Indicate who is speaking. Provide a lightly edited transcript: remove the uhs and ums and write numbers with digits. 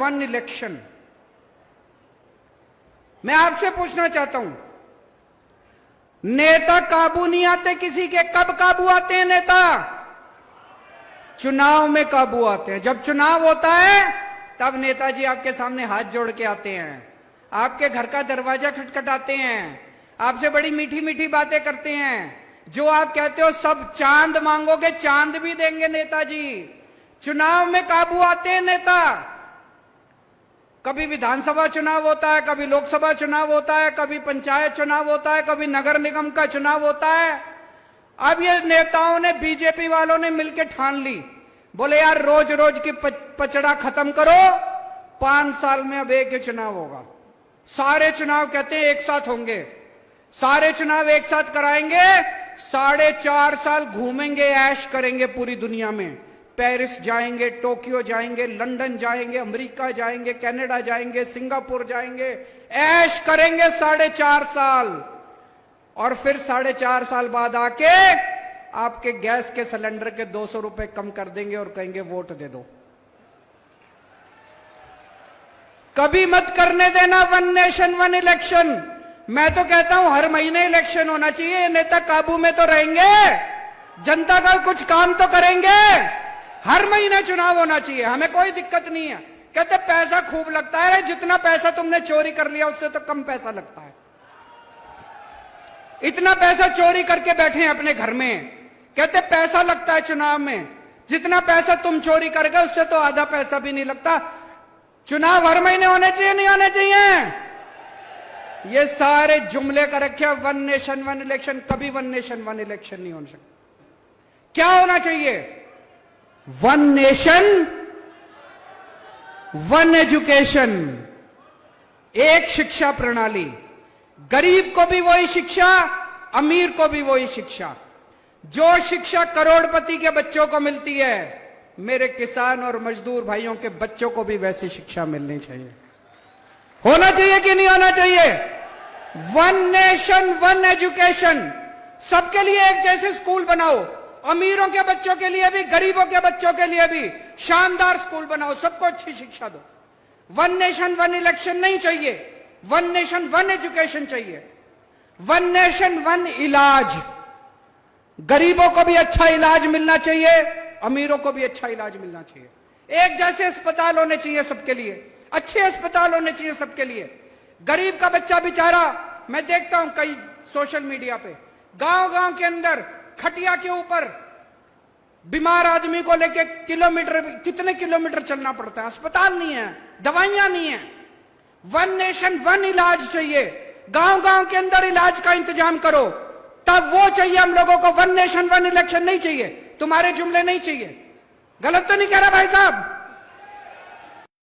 Speaker 1: One election. मैं आपसे पूछना चाहता हूं, नेता काबू नहीं आते किसी के, कब काबू आते हैं नेता? चुनाव में काबू आते हैं। जब चुनाव होता है तब नेताजी आपके सामने हाथ जोड़ के आते हैं, आपके घर का दरवाजा खटखटाते हैं, आपसे बड़ी मीठी मीठी बातें करते हैं। जो आप कहते हो सब चांद मांगोगे, चांद भी देंगे नेताजी। चुनाव में काबू आते हैं नेता। कभी विधानसभा चुनाव होता है, कभी लोकसभा चुनाव होता है, कभी पंचायत चुनाव होता है, कभी नगर निगम का चुनाव होता है। अब ये नेताओं ने, बीजेपी वालों ने मिलकर ठान ली, बोले यार रोज रोज की पचड़ा खत्म करो, 5 साल में अब एक ही चुनाव होगा। सारे चुनाव कहते हैं एक साथ होंगे, सारे चुनाव एक साथ कराएंगे, 4.5 साल घूमेंगे, ऐश करेंगे पूरी दुनिया में। पेरिस जाएंगे, टोक्यो जाएंगे, लंदन जाएंगे, अमेरिका जाएंगे, कनाडा जाएंगे, सिंगापुर जाएंगे, ऐश करेंगे 4.5 साल। और फिर 4.5 साल बाद आके आपके गैस के सिलेंडर के 200 रुपए कम कर देंगे और कहेंगे वोट दे दो। कभी मत करने देना वन नेशन वन इलेक्शन। मैं तो कहता हूं हर महीने इलेक्शन होना चाहिए। नेता काबू में तो रहेंगे, जनता का कुछ काम तो करेंगे। हर महीने चुनाव होना चाहिए, हमें कोई दिक्कत नहीं है। कहते पैसा खूब लगता है, जितना पैसा तुमने चोरी कर लिया उससे तो कम पैसा लगता है। इतना पैसा चोरी करके बैठे हैं अपने घर में, कहते पैसा लगता है चुनाव में। जितना पैसा तुम चोरी कर गए उससे तो आधा पैसा भी नहीं लगता। चुनाव हर महीने होने चाहिए, नहीं होने चाहिए? ये सारे जुमले कर रखे वन नेशन वन इलेक्शन। कभी वन नेशन वन इलेक्शन नहीं हो सकता। क्या होना चाहिए? वन नेशन वन एजुकेशन, एक शिक्षा प्रणाली। गरीब को भी वही शिक्षा, अमीर को भी वही शिक्षा। जो शिक्षा करोड़पति के बच्चों को मिलती है, मेरे किसान और मजदूर भाइयों के बच्चों को भी वैसी शिक्षा मिलनी चाहिए। होना चाहिए कि नहीं होना चाहिए? One nation one education. सबके लिए एक जैसे स्कूल बनाओ, अमीरों के बच्चों के लिए भी, गरीबों के बच्चों के लिए भी शानदार स्कूल बनाओ, सबको अच्छी शिक्षा दो। वन नेशन वन इलेक्शन नहीं चाहिए, वन नेशन वन एजुकेशन चाहिए। वन नेशन वन इलाज। गरीबों को भी अच्छा इलाज मिलना चाहिए, अमीरों को भी अच्छा इलाज मिलना चाहिए। एक जैसे अस्पताल होने चाहिए सबके लिए, अच्छे अस्पताल होने चाहिए सबके लिए। गरीब का बच्चा बेचारा, मैं देखता हूं कई सोशल मीडिया पे, गांव गांव के अंदर खटिया के ऊपर बीमार आदमी को लेके कितने किलोमीटर चलना पड़ता है। अस्पताल नहीं है, दवाइयां नहीं है। वन नेशन वन इलाज चाहिए। गांव गांव के अंदर इलाज का इंतजाम करो, तब वो चाहिए हम लोगों को। वन नेशन वन इलेक्शन नहीं चाहिए, तुम्हारे जुमले नहीं चाहिए। गलत तो नहीं कह रहा भाई साहब?